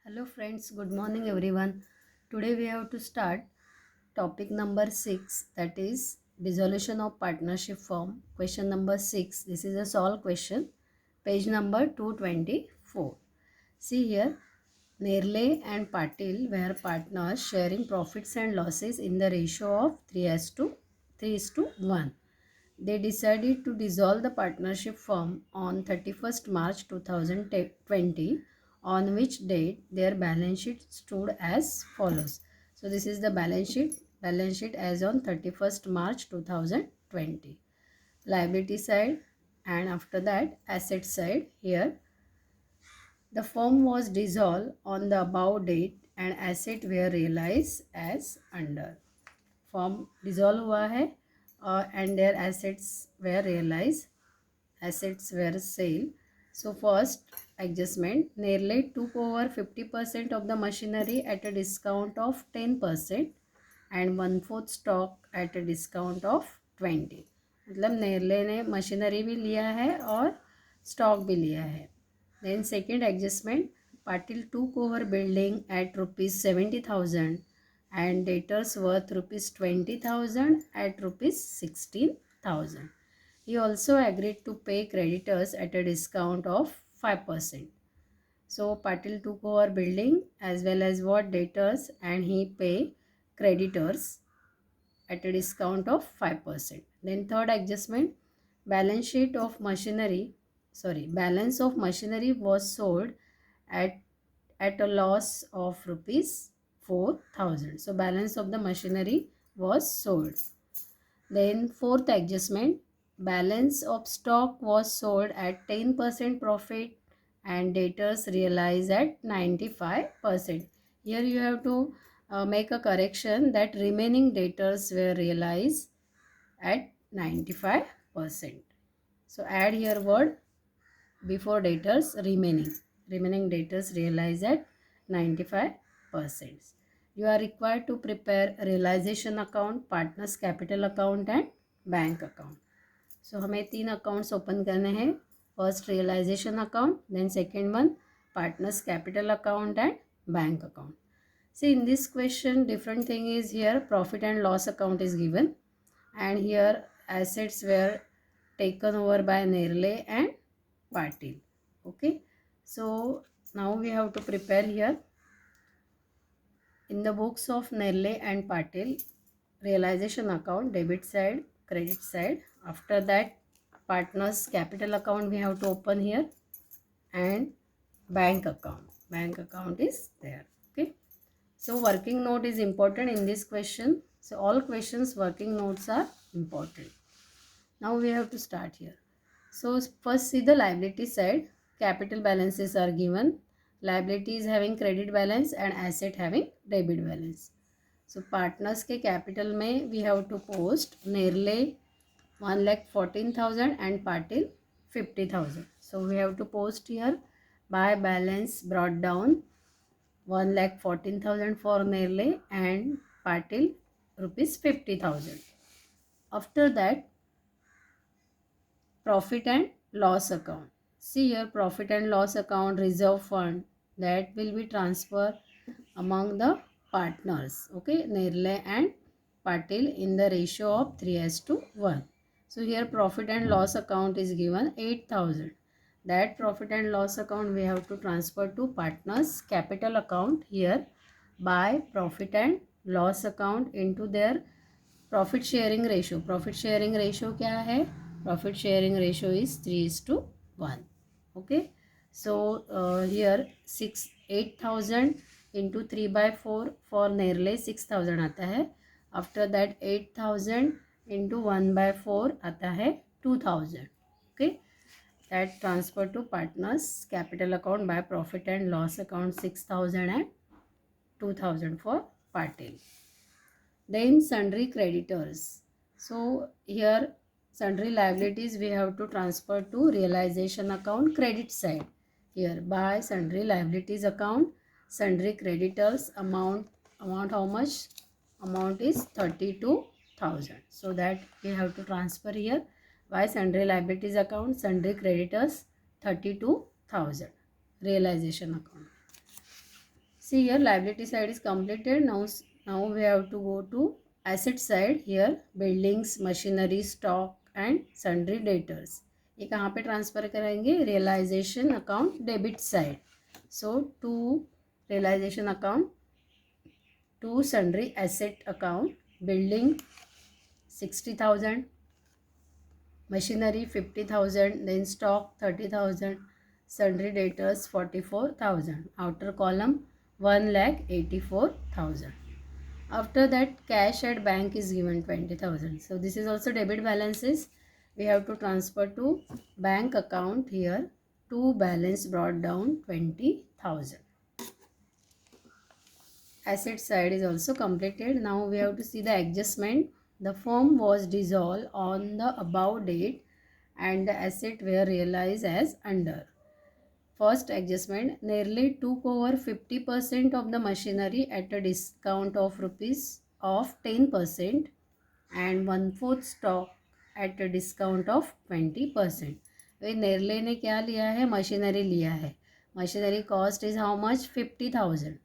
Hello friends, good morning everyone. Today we have to start topic number 6, that is dissolution of partnership form. Question number 6. This is a solved question. Page number 224. See here, Nerle and Patil were partners sharing profits and losses in the ratio of 3:1. They decided to dissolve the partnership firm on 31st March 2020, on which date their balance sheet stood as follows. So this is the balance sheet as on 31st March 2020. Liability side, and after that asset side. Here the firm was dissolved on the above date and asset were realized as under. Form dissolve हुआ है and their assets were realized, assets were sale. So first adjustment, Nerle took over 50% of the machinery at a discount of 10% and 1/4 stock at a discount of 20. मतलब नेरले ने machinery भी लिया है और stock भी लिया है. Then second adjustment, Patil took over building at rupees 70,000 and debtors worth rupees 20,000 at rupees 16,000. He also agreed to pay creditors at a discount of 5%. So Patil took over building as well as what debtors, and he pay creditors at a discount of 5%. Then third adjustment, balance of machinery was sold at a loss of rupees 4,000. So balance of the machinery was sold. Then fourth adjustment, balance of stock was sold at 10% profit and debtors realized at 95%. Here you have to make a correction that remaining debtors were realized at 95%. So add here word before debtors remaining debtors realized at 95%. You are required to prepare realization account, partners capital account and bank account. So हमें 3 accounts open करने हैं. First realisation account, then second one partners capital account and bank account. See, in this question different thing is here, profit and loss account is given and here assets were taken over by Nerle and Patil. Okay, so now we have to prepare here in the books of Nerle and Patil, realization account, debit side, credit side. After that partners capital account we have to open here and bank account is there. Okay, so working note is important in this question. So all questions working notes are important. Now we have to start here. So first see the liability side. Capital balances are given. Liability is having credit balance and asset having debit balance. So partners के capital में we have to post Nerle 1,14,000 and Patil 50,000. So we have to post here by balance brought down 1,14,000 for Nerle and Patil rupees 50,000. After that profit and loss account. See here, profit and loss account, reserve fund, that will be transferred among the partners. Okay, Nerle and Patil in the ratio of 3:1. So here profit and loss account is given 8,000. That profit and loss account we have to transfer to partners capital account here by profit and loss account into their profit sharing ratio. Profit sharing ratio क्या है? Profit sharing ratio is 3:1. Okay, so here 8,000 into 3/4 for Nerle 6,000 आता है. After that 8,000 into 1/4 आता है 2,000. Okay, that transfer to partners capital account by profit and loss account 6,000 and 2,000 for Patil. Then sundry creditors. So here sundry liabilities we have to transfer to realization account credit side. Here by sundry liabilities account, sundry creditors amount how much? Amount is 32,000. So that we have to transfer here by sundry liabilities account, sundry creditors 32,000 realization account. See here, liability side is completed. Now we have to go to asset side. Here buildings, machinery, stock and sundry debtors. ये कहाँ पे transfer करेंगे? Realisation account debit side. So to realisation account, to sundry asset account. Building 60,000, machinery 50,000, then stock 30,000, sundry debtors 44,000. Outer column 1,84,000. After that, cash at bank is given 20,000. So this is also debit balances. We have to transfer to bank account here. To balance brought down 20,000. Asset side is also completed. Now we have to see the adjustment. The firm was dissolved on the above date and the asset were realized as under. First adjustment, nearly took over 50% of the machinery at a discount of rupees of 10% and 1/4 stock at a discount of 20%. वे नेरले ने क्या लिया है? Machinery लिया है. Machinery cost is how much? 50,000.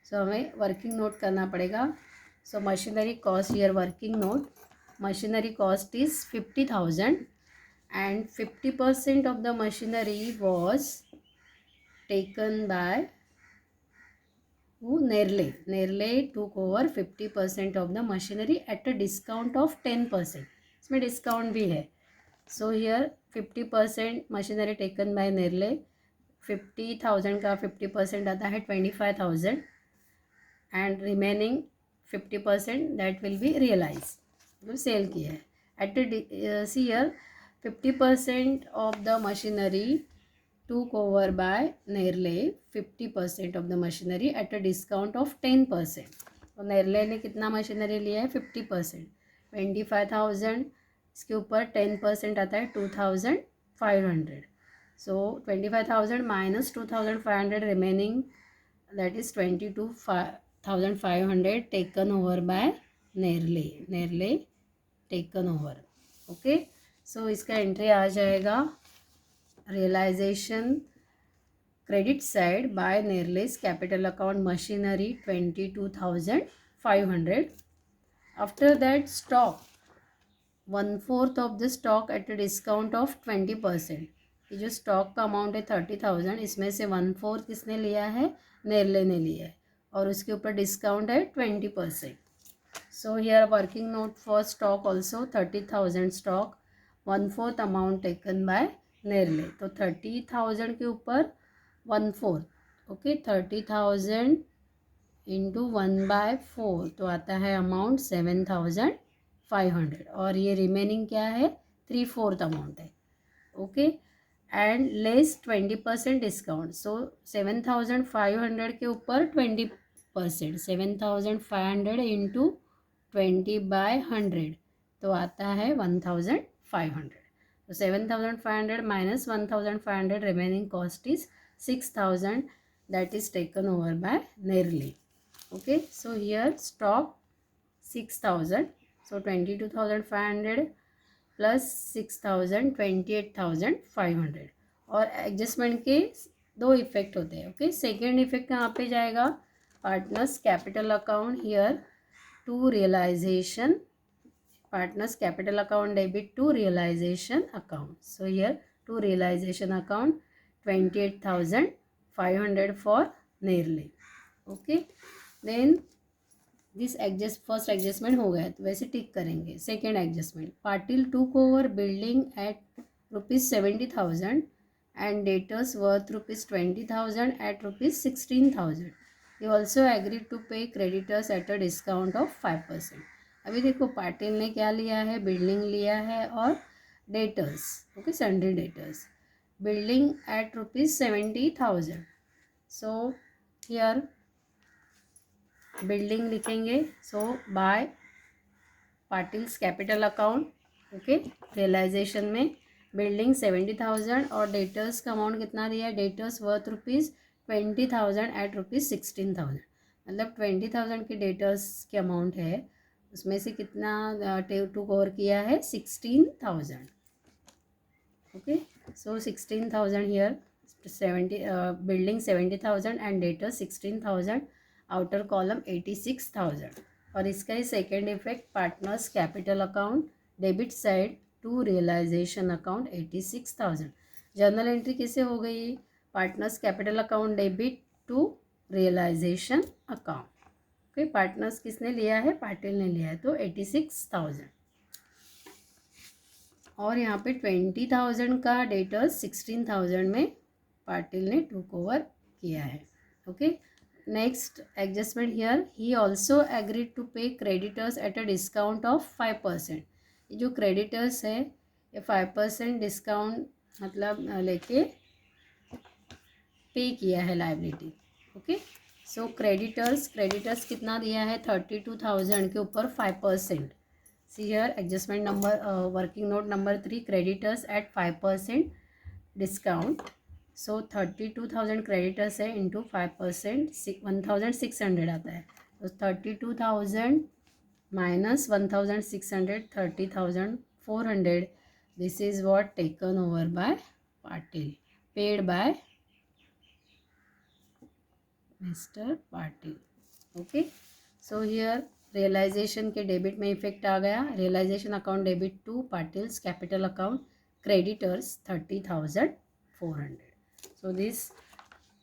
So हमें working note करना पड़ेगा. So machinery cost here working note, machinery cost is 50,000 and 50% of the machinery was taken by who? Nerle. Nerle took over 50% of the machinery at a discount of 10%. इसमें discount भी है. So here 50% machinery taken by Nerle. 50,000 का 50% आता है 25,000 and remaining 50% that will be realise, मतलब sell किया है. At see here 50% of the machinery took over by Nerle, 50% of the machinery at a discount of 10%. तो नेरले ने कितना मशीनरी लिया है? 50%, 25,000. इसके ऊपर 10% आता है 2,500. So 25,000 minus 2,500 remaining, that is 22,500 taken over by Nerle. Nerle taken over. Okay, so इसका एंट्री आ जाएगा realization credit side by Nerle's capital account machinery 22,500. After that, stock 1/4 of the stock at a discount of 20%. ये जो stock का amount है 30,000, इसमें से 1/4 किसने लिया है? नेरले ने लिया है और उसके ऊपर डिस्काउंट है 20%. So here working note for stock also 30,000 stock, 1/4 amount taken by Nerle. तो 30,000 के ऊपर 1/4. ओके, 30,000 इंटू 1/4 तो आता है अमाउंट 7,500 और ये रिमेनिंग क्या है? 3/4 अमाउंट है. Okay, and less 20% discount. So 7,500 के ऊपर 20%, 7,500 इंटू 20/100 तो आता है 1,500. So 7,500 minus 1,500 remaining cost is 6,000, that is taken over by Nerle. Okay, so here stock 6,000. So 22,500 plus 6,000, 28,500. और एडजस्टमेंट के दो इफेक्ट होते हैं. ओके, सेकेंड इफेक्ट कहाँ पे जाएगा? Partners capital account. Here to realisation, partners capital account debit to realization account. So here to realization account 28,500 for Nerle. Okay, then this first adjustment हो गया तो वैसे टिक करेंगे. Second adjustment, Patil took over building at rupees 70,000 and debtors worth rupees 20,000 at rupees 16,000. He also agreed to pay creditors at a discount of 5%. अभी देखो पाटिल ने क्या लिया है? बिल्डिंग लिया है और debtors. Okay, sundry debtors. Building at rupees 70,000. So here building लिखेंगे. So by Patil's capital account. Okay, realisation में बिल्डिंग 70,000 और डेटर्स का अमाउंट कितना दिया है? Debtors worth rupees 20,000 at rupees 16,000. मतलब 20,000 के डेटर्स के अमाउंट है, उसमें से कितना टू कवर किया है? 16,000. ओके, so 16,000 here building 70,000 and debtor 16,000, outer column 86,000. और इसका ही second effect, partners capital account debit side to realisation account 86,000. Journal entry किसे हो गई? Partners capital account debit to realisation account. Okay, partners किसने लिया है? पाटिल ने लिया है, तो 86,000. और यहाँ पे 20,000 का डेटर्स 16,000 में पाटिल ने टूक ओवर किया है. Okay, next adjustment here, he also agreed to pay creditors at a discount of 5%. ये जो क्रेडिटर्स है ये 5% डिस्काउंट मतलब लेके पे किया है लाइबिलिटी. ओके, सो क्रेडिटर्स कितना दिया है? 32,000 के ऊपर 5%. See here adjustment number, working note number 3, creditors at 5% discount. So 32,000 creditors है into 5%, 1,600 आता है. तो 32,000 minus 1,600, 30,400. This is what taken over by Patil, paid by Mr. Patil. Okay, so here realisation के डेबिट में इफेक्ट आ गया. Realisation account debit to Patil's capital account creditors 30,400. So this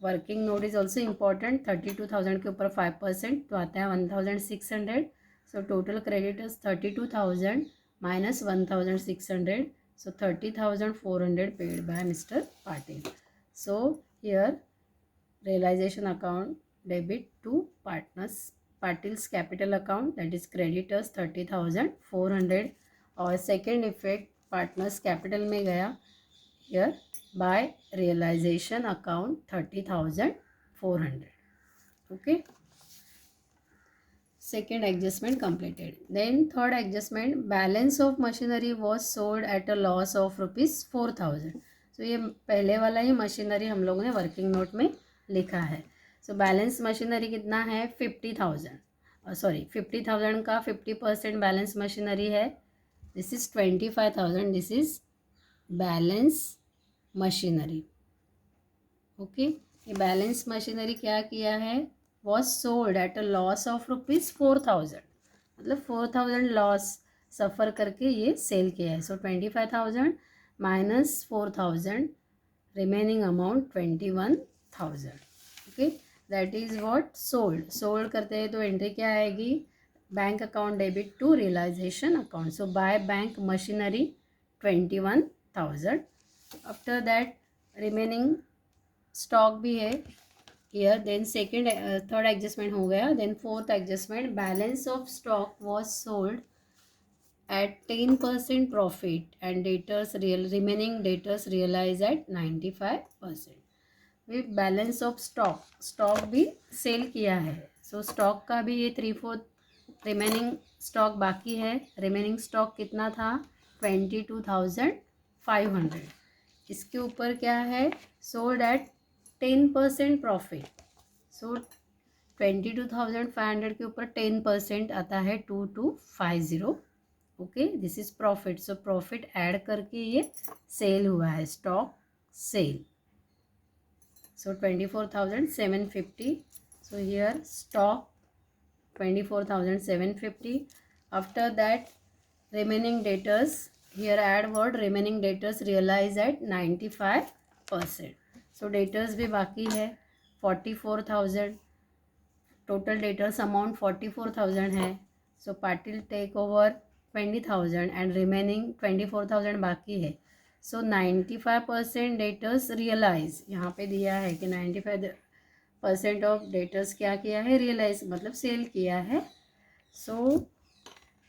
working note is also important. 32,000 के ऊपर 5% तो आता है 1,600. So total creditors 32,000 minus 1,600, so 30,400 paid by mister Patil. So here realisation account debit to Patil's capital account, that is creditors 30,400. और second effect partners capital में गया here by realization account 30,400. okay, second adjustment completed. Then third adjustment, balance of machinery was sold at a loss of rupees 4,000. so ये पहले वाला ही machinery हम लोगों ने working note में लिखा है. सो बैलेंस मशीनरी कितना है? 50,000. सॉरी 50,000 का 50% बैलेंस मशीनरी है. This is 25,000. This is balance machinery. Okay, ये बैलेंस मशीनरी क्या किया है? Was sold at a loss of rupees 4,000. मतलब 4,000 लॉस सफ़र करके ये सेल किया है. So 25,000 minus 4,000, remaining amount 21,000. Okay, that is what sold करते हैं तो एंट्री क्या आएगी? Bank account debit to realisation account. So by bank machinery 21,000. After that remaining stock भी है here. Then second third adjustment हो गया. Then fourth adjustment, balance of stock was sold at 10% profit and remaining debtors realize at 95%. With balance of stock भी sell किया है. सो stock का भी ये 3/4 रिमेनिंग स्टॉक बाकी है. रिमेनिंग स्टॉक कितना था? 22,500. इसके ऊपर क्या है? Sold at 10% profit. सो 22,500 के ऊपर 10% आता है 2250. Okay, this is profit. So profit add करके ये सेल हुआ है, stock cell. So 24,750. So here stock 24,750. After that remaining debtors, here add word remaining debtors realize at 95%. So debtors भी बाकी है 44,000. total debtors amount 44,000 है. So Patil take over 20,000 and remaining 24,000 बाकी है. सो 95% डेटर्स रियलाइज यहाँ पे दिया है कि 95% ऑफ डेटर्स क्या किया है? रियलाइज मतलब सेल किया है. सो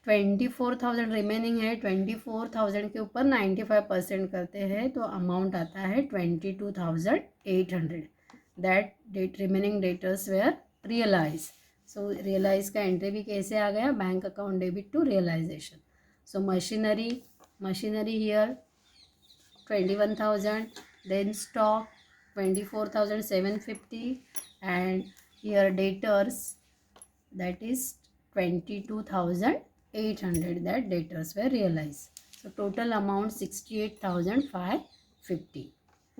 24,000 रिमेनिंग है. 24,000 के ऊपर 95% करते हैं तो अमाउंट आता है 22,800. That remaining debtors were realise. So realise का एंट्री भी कैसे आ गया? Bank account debit to realisation. So machinery here 21,000. then stock 24,750 and here debtors that is 22,800 that debtors were realized. So total amount 68,550.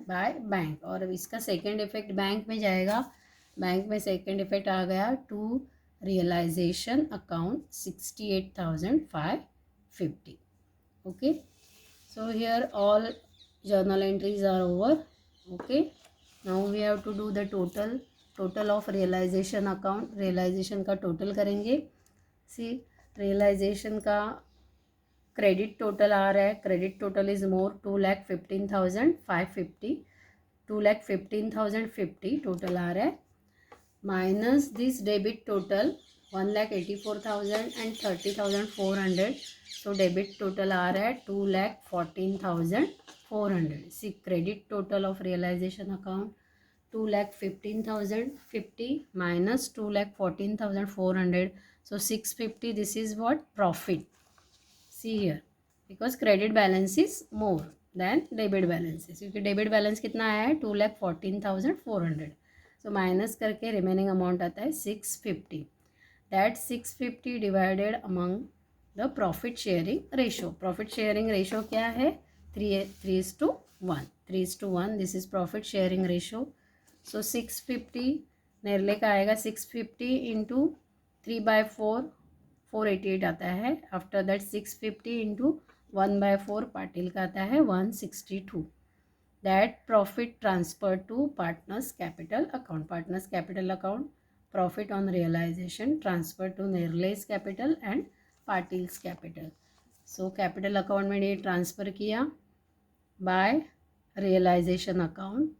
By bank. और इसका second effect bank में जाएगा। Bank में सेकेंड इफेक्ट आ गया to realisation account 68,550. Okay, so here all journal entries are over. Okay, now we have to do the total of realization account. realization का total करेंगे। See, realization का credit total आ रहा है, credit total is more 2,15,550, 2,15,050 total आ रहा है, minus this debit total 1,84,000 and 30,400. So debit total आ रहा है 2,14,400. See credit total of realisation account 2,15,050 minus 2,14,400. So 650. This is what profit. See here, because credit balance is more than debit balances. क्योंकि debit balance कितना आया है 2,14,400. So minus करके remaining amount आता है 650. That 650 divided among the profit sharing ratio. Profit sharing ratio क्या है 3:1. 3:1. This is profit sharing ratio. So 650 Nerle का आएगा 650 इंटू 3/4 488 आता है. आफ्टर दैट 650 इंटू 1/4 पाटिल का आता है 162. That profit transfer to partners capital account. Partners capital account profit on realisation transfer to Nerle's capital and Patil's capital. So capital account में ये transfer किया by realisation account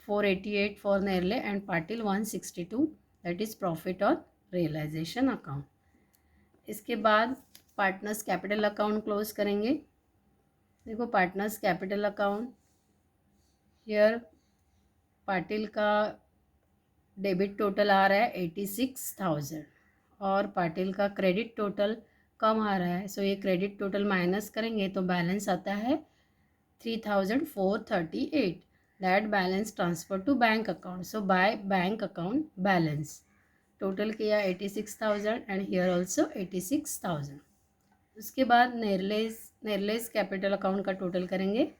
488 for Nerle and Patil 162. That is profit on realisation account. इसके बाद partners capital account close करेंगे. देखो partners capital account here Patil का debit total आ रहा है 86,000 और पाटिल का क्रेडिट टोटल कम आ रहा है. सो ये क्रेडिट टोटल माइनस करेंगे तो बैलेंस आता है 3,438. That balance transfer to bank account. So by bank account balance total किया 86,000 एंड हियर ऑल्सो 86,000. उसके बाद नेरलेस कैपिटल अकाउंट का टोटल करेंगे.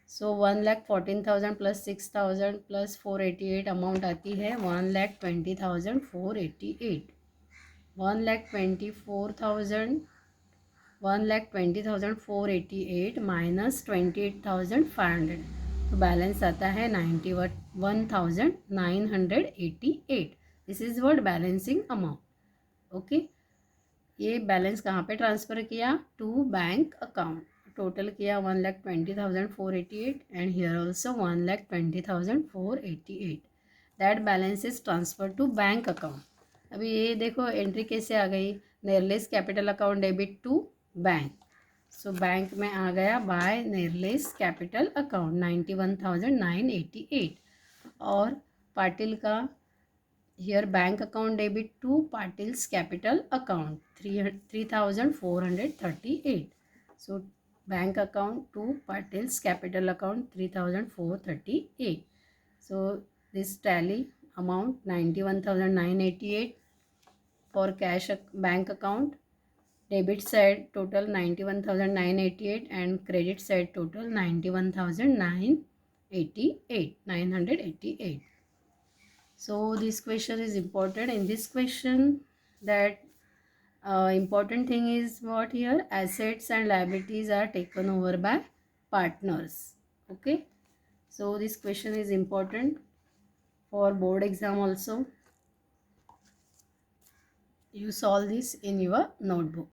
सो 1,14,000 प्लस 6,000 प्लस 488 अमाउंट आती है 1,20,488. 1,20,488 माइनस 28,500. तो बैलेंस आता है 91,988. This is what balancing amount. Okay, ये बैलेंस कहाँ पे ट्रांसफ़र किया टू बैंक अकाउंट. टोटल किया 1,20,488 and here also 1,20,488. That balance is transfer to bank account. अभी ये देखो एंट्री कैसे आ गई, Nerle's capital account debit to bank. So bank में आ गया बाय नेरलेस कैपिटल अकाउंट 91,988. और पाटिल का here bank account debit to Patil's capital account 3,438. So bank account to Patil's capital account 3,438. So this tally amount 91,988 for cash bank account. Debit side total 91,988 and credit side total 91,988. So this question is important. In this question, that important thing is what here, assets and liabilities are taken over by partners. Okay, so this question is important for board exam also. You solve this in your notebook.